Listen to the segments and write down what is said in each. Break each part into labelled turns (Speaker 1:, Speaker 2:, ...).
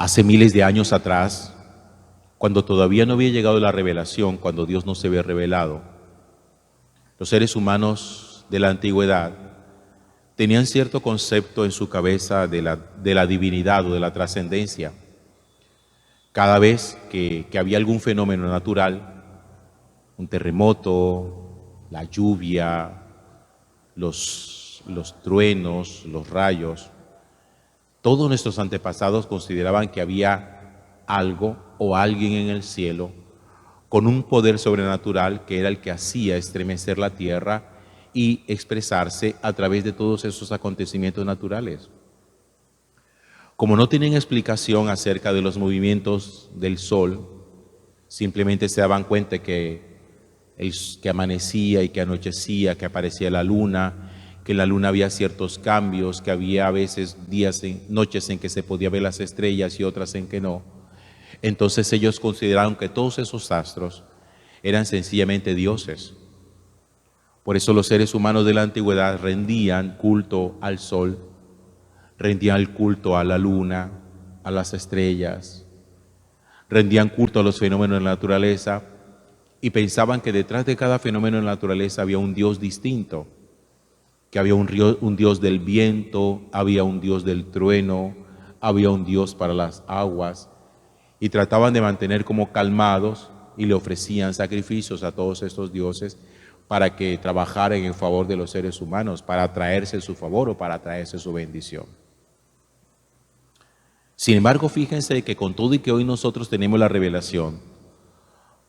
Speaker 1: Hace miles de años atrás, cuando todavía no había llegado la revelación, cuando Dios no se había revelado, los seres humanos de la antigüedad tenían cierto concepto en su cabeza de la divinidad o de la trascendencia. Cada vez que había algún fenómeno natural, un terremoto, la lluvia, los truenos, los rayos, todos nuestros antepasados consideraban que había algo o alguien en el cielo con un poder sobrenatural que era el que hacía estremecer la tierra y expresarse a través de todos esos acontecimientos naturales. Como no tienen explicación acerca de los movimientos del sol, simplemente se daban cuenta que amanecía y que anochecía, que aparecía la luna, que en la luna había ciertos cambios, que había a veces noches en que se podía ver las estrellas y otras en que no. Entonces ellos consideraron que todos esos astros eran sencillamente dioses. Por eso los seres humanos de la antigüedad rendían culto al sol, rendían el culto a la luna, a las estrellas, rendían culto a los fenómenos de la naturaleza y pensaban que detrás de cada fenómeno de la naturaleza había un Dios distinto, que había un Dios del viento, había un Dios del trueno, había un Dios para las aguas, y trataban de mantener como calmados y le ofrecían sacrificios a todos estos dioses para que trabajaran en favor de los seres humanos, para traerse su favor o para traerse su bendición. Sin embargo, fíjense que con todo y que hoy nosotros tenemos la revelación,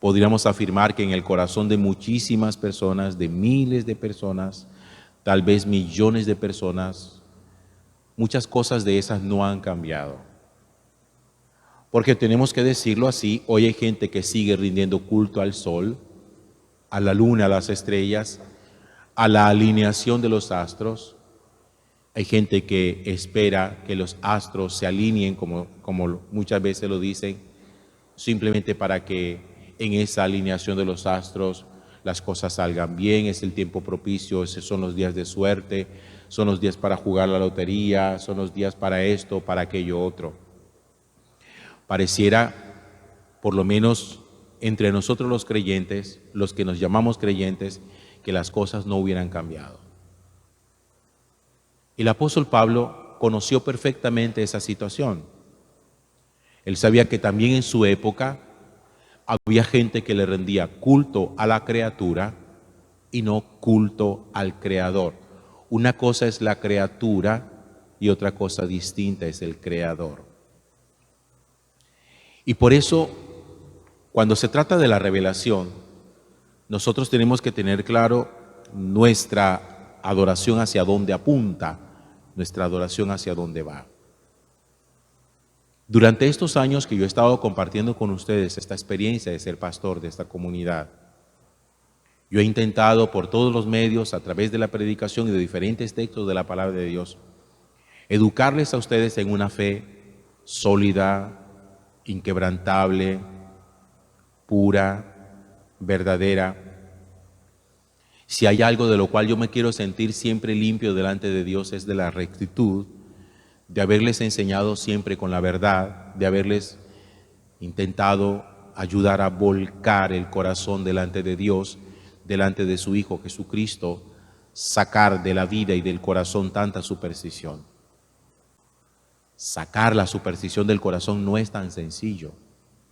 Speaker 1: podríamos afirmar que en el corazón de muchísimas personas, de miles de personas, tal vez millones de personas, muchas cosas de esas no han cambiado. Porque tenemos que decirlo así, hoy hay gente que sigue rindiendo culto al sol, a la luna, a las estrellas, a la alineación de los astros. Hay gente que espera que los astros se alineen, como muchas veces lo dicen, simplemente para que en esa alineación de los astros las cosas salgan bien, es el tiempo propicio, esos son los días de suerte, son los días para jugar la lotería, son los días para esto, para aquello otro. Pareciera, por lo menos entre nosotros los creyentes, los que nos llamamos creyentes, que las cosas no hubieran cambiado. El apóstol Pablo conoció perfectamente esa situación. Él sabía que también en su época había gente que le rendía culto a la criatura y no culto al Creador. Una cosa es la criatura y otra cosa distinta es el Creador. Y por eso, cuando se trata de la revelación, nosotros tenemos que tener claro nuestra adoración hacia dónde apunta, nuestra adoración hacia dónde va. Durante estos años que yo he estado compartiendo con ustedes esta experiencia de ser pastor de esta comunidad, yo he intentado por todos los medios, a través de la predicación y de diferentes textos de la palabra de Dios, educarles a ustedes en una fe sólida, inquebrantable, pura, verdadera. Si hay algo de lo cual yo me quiero sentir siempre limpio delante de Dios es de la rectitud, de haberles enseñado siempre con la verdad, de haberles intentado ayudar a volcar el corazón delante de Dios, delante de su Hijo Jesucristo, sacar de la vida y del corazón tanta superstición. Sacar la superstición del corazón no es tan sencillo,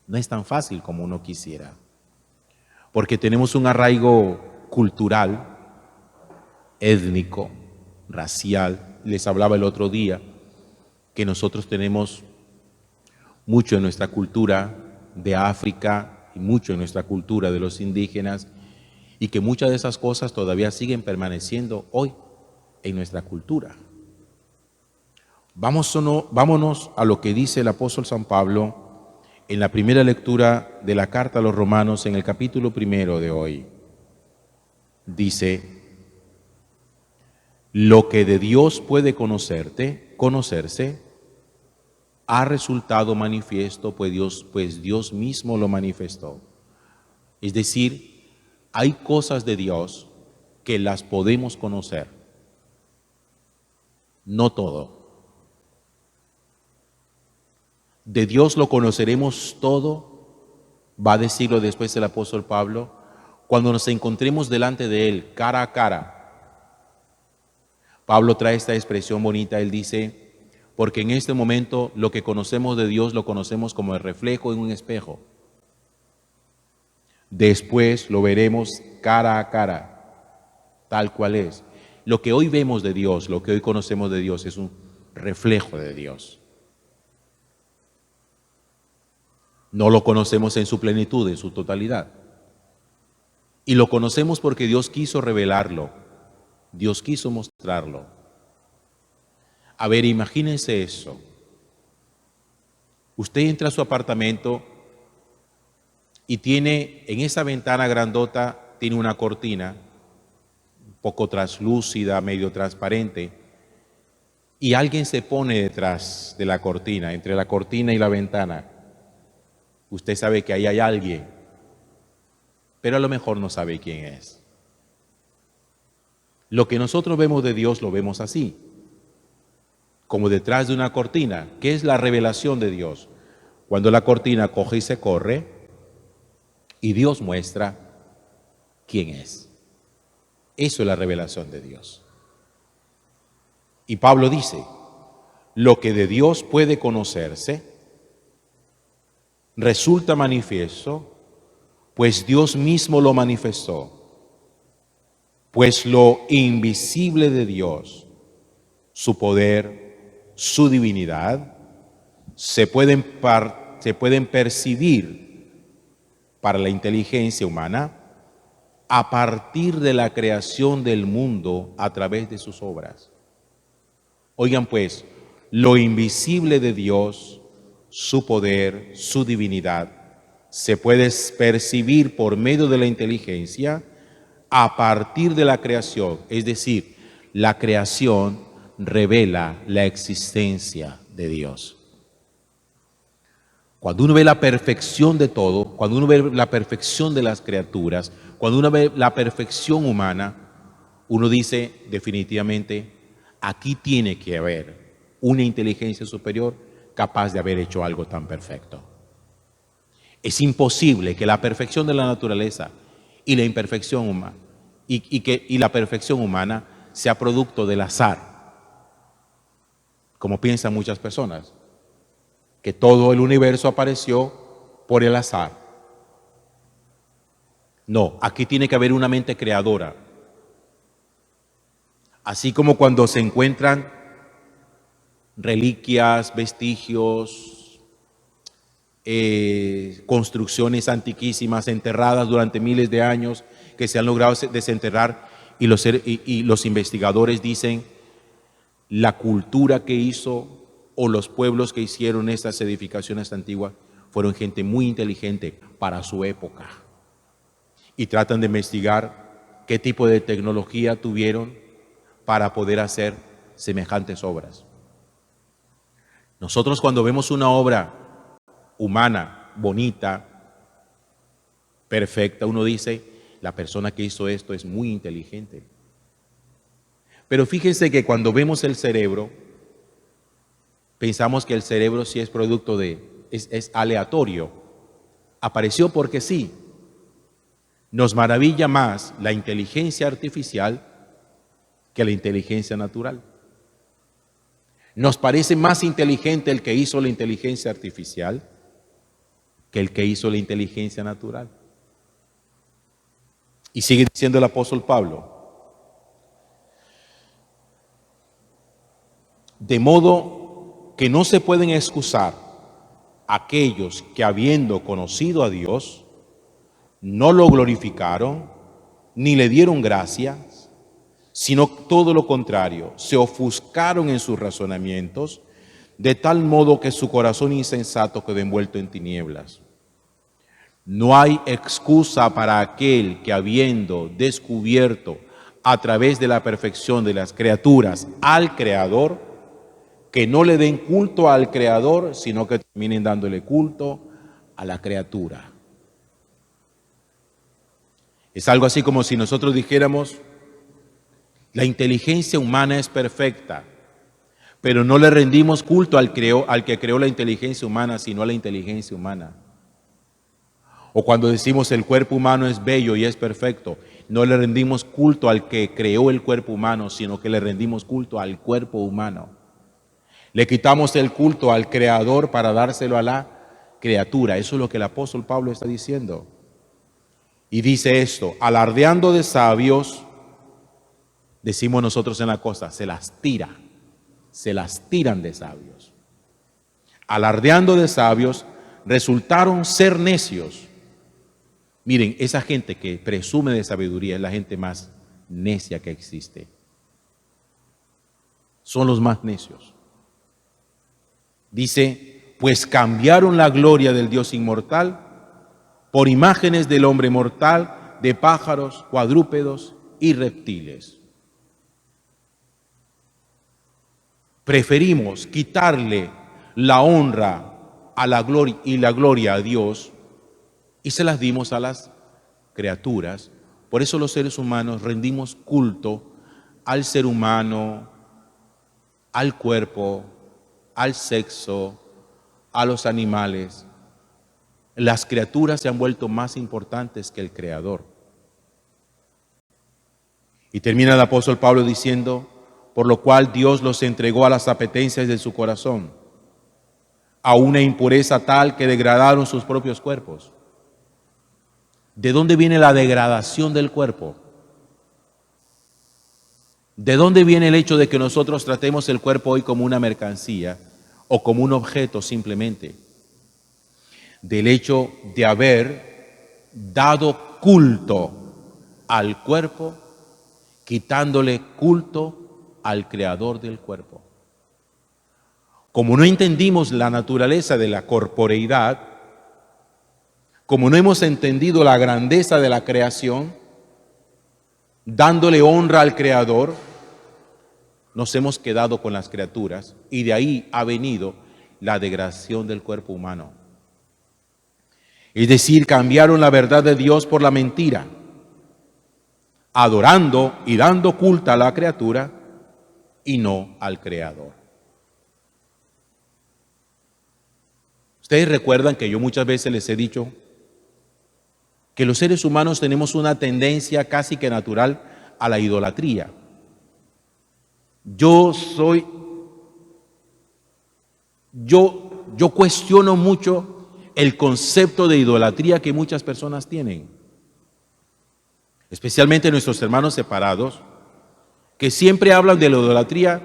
Speaker 1: no es tan fácil como uno quisiera, porque tenemos un arraigo cultural, étnico, racial. Les hablaba el otro día que nosotros tenemos mucho en nuestra cultura de África y mucho en nuestra cultura de los indígenas y que muchas de esas cosas todavía siguen permaneciendo hoy en nuestra cultura. Vámonos a lo que dice el apóstol San Pablo en la primera lectura de la carta a los Romanos en el capítulo 1 de hoy. Dice: lo que de Dios puede conocerse, ha resultado manifiesto, pues Dios mismo lo manifestó. Es decir, hay cosas de Dios que las podemos conocer, no todo. De Dios lo conoceremos todo, va a decirlo después el apóstol Pablo, cuando nos encontremos delante de Él, cara a cara. Pablo trae esta expresión bonita, él dice, porque en este momento lo que conocemos de Dios lo conocemos como el reflejo en un espejo. Después lo veremos cara a cara, tal cual es. Lo que hoy vemos de Dios, lo que hoy conocemos de Dios es un reflejo de Dios. No lo conocemos en su plenitud, en su totalidad. Y lo conocemos porque Dios quiso revelarlo. Dios quiso mostrarlo. A ver, imagínense eso. Usted entra a su apartamento y tiene en esa ventana grandota, tiene una cortina, un poco translúcida, medio transparente, y alguien se pone detrás de la cortina, entre la cortina y la ventana. Usted sabe que ahí hay alguien, pero a lo mejor no sabe quién es. Lo que nosotros vemos de Dios lo vemos así, como detrás de una cortina, que es la revelación de Dios. Cuando la cortina coge y se corre, y Dios muestra quién es. Eso es la revelación de Dios. Y Pablo dice, lo que de Dios puede conocerse, resulta manifiesto, pues Dios mismo lo manifestó. Pues lo invisible de Dios, su poder, su divinidad, se pueden percibir para la inteligencia humana a partir de la creación del mundo a través de sus obras. Oigan pues, lo invisible de Dios, su poder, su divinidad, se puede percibir por medio de la inteligencia a partir de la creación. Es decir, la creación revela la existencia de Dios. Cuando uno ve la perfección de todo, cuando uno ve la perfección de las criaturas, cuando uno ve la perfección humana, uno dice definitivamente, aquí tiene que haber una inteligencia superior capaz de haber hecho algo tan perfecto. Es imposible que la perfección de la naturaleza y la imperfección humana y la perfección humana sea producto del azar, como piensan muchas personas, que todo el universo apareció por el azar. No, aquí tiene que haber una mente creadora. Así como cuando se encuentran reliquias, vestigios, construcciones antiquísimas enterradas durante miles de años que se han logrado desenterrar y los investigadores dicen la cultura que hizo o los pueblos que hicieron estas edificaciones antiguas fueron gente muy inteligente para su época y tratan de investigar qué tipo de tecnología tuvieron para poder hacer semejantes obras. Nosotros cuando vemos una obra humana, bonita, perfecta, uno dice, la persona que hizo esto es muy inteligente. Pero fíjense que cuando vemos el cerebro, pensamos que el cerebro sí es producto es aleatorio. Apareció porque sí. Nos maravilla más la inteligencia artificial que la inteligencia natural. Nos parece más inteligente el que hizo la inteligencia artificial que el que hizo la inteligencia natural. Y sigue diciendo el apóstol Pablo, de modo que no se pueden excusar aquellos que habiendo conocido a Dios, no lo glorificaron, ni le dieron gracias, sino todo lo contrario, se ofuscaron en sus razonamientos, de tal modo que su corazón insensato quedó envuelto en tinieblas. No hay excusa para aquel que habiendo descubierto a través de la perfección de las criaturas al Creador, que no le den culto al Creador, sino que terminen dándole culto a la criatura. Es algo así como si nosotros dijéramos, la inteligencia humana es perfecta, Pero no le rendimos culto al que creó la inteligencia humana, sino a la inteligencia humana. O cuando decimos el cuerpo humano es bello y es perfecto, no le rendimos culto al que creó el cuerpo humano, sino que le rendimos culto al cuerpo humano. Le quitamos el culto al creador para dárselo a la criatura. Eso es lo que el apóstol Pablo está diciendo. Y dice esto: alardeando de sabios, decimos nosotros en la costa, se las tiran de sabios. Alardeando de sabios, resultaron ser necios. Miren, esa gente que presume de sabiduría es la gente más necia que existe. Son los más necios. Dice, pues cambiaron la gloria del Dios inmortal por imágenes del hombre mortal, de pájaros, cuadrúpedos y reptiles. Preferimos quitarle la honra a la gloria y la gloria a Dios y se las dimos a las criaturas. Por eso los seres humanos rendimos culto al ser humano, al cuerpo, al sexo, a los animales. Las criaturas se han vuelto más importantes que el Creador. Y termina el apóstol Pablo diciendo, por lo cual Dios los entregó a las apetencias de su corazón, a una impureza tal que degradaron sus propios cuerpos. ¿De dónde viene la degradación del cuerpo? ¿De dónde viene el hecho de que nosotros tratemos el cuerpo hoy como una mercancía o como un objeto simplemente? Del hecho de haber dado culto al cuerpo, quitándole culto al creador del cuerpo. Como no entendimos la naturaleza de la corporeidad, como no hemos entendido la grandeza de la creación, dándole honra al creador, nos hemos quedado con las criaturas y de ahí ha venido la degradación del cuerpo humano. Es decir, cambiaron la verdad de Dios por la mentira, adorando y dando culto a la criatura y no al Creador. Ustedes recuerdan que yo muchas veces les he dicho que los seres humanos tenemos una tendencia casi que natural a la idolatría. Yo cuestiono mucho el concepto de idolatría que muchas personas tienen, especialmente nuestros hermanos separados, que siempre hablan de la idolatría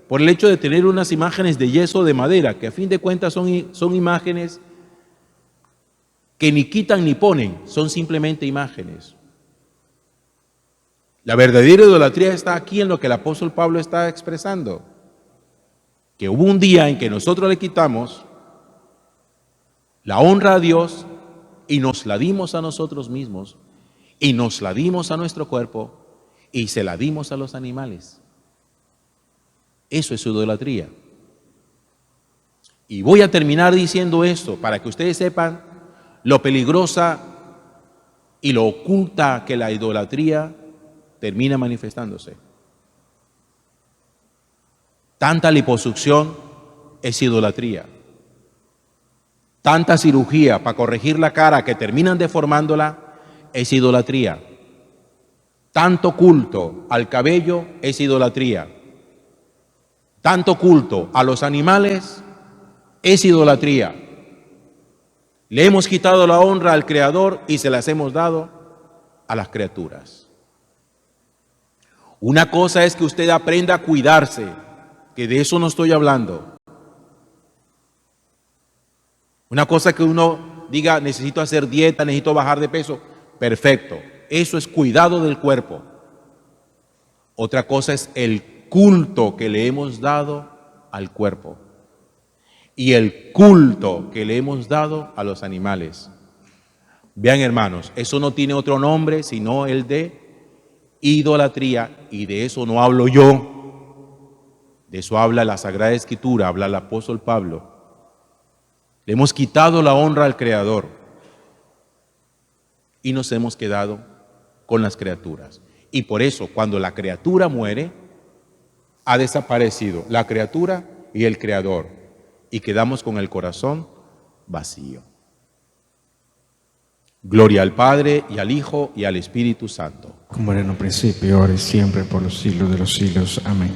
Speaker 1: por el hecho de tener unas imágenes de yeso o de madera, que a fin de cuentas son imágenes que ni quitan ni ponen, son simplemente imágenes. La verdadera idolatría está aquí en lo que el apóstol Pablo está expresando, que hubo un día en que nosotros le quitamos la honra a Dios y nos la dimos a nosotros mismos y nos la dimos a nuestro cuerpo y se la dimos a los animales. Eso es idolatría. Y voy a terminar diciendo esto para que ustedes sepan lo peligrosa y lo oculta que la idolatría termina manifestándose. Tanta liposucción es idolatría. Tanta cirugía para corregir la cara que terminan deformándola es idolatría. Tanto culto al cabello es idolatría. Tanto culto a los animales es idolatría. Le hemos quitado la honra al Creador y se las hemos dado a las criaturas. Una cosa es que usted aprenda a cuidarse, que de eso no estoy hablando. Una cosa es que uno diga, necesito hacer dieta, necesito bajar de peso. Perfecto, eso es cuidado del cuerpo. Otra cosa es el culto que le hemos dado al cuerpo y el culto que le hemos dado a los animales. Vean, hermanos, eso no tiene otro nombre sino el de idolatría, y de eso no hablo yo, de eso habla la Sagrada Escritura, habla el apóstol Pablo. Le hemos quitado la honra al Creador y nos hemos quedado con las criaturas. Y por eso, cuando la criatura muere, ha desaparecido la criatura y el Creador, y quedamos con el corazón vacío. Gloria al Padre, y al Hijo, y al Espíritu Santo.
Speaker 2: Como era en un principio, ahora y siempre, por los siglos de los siglos. Amén.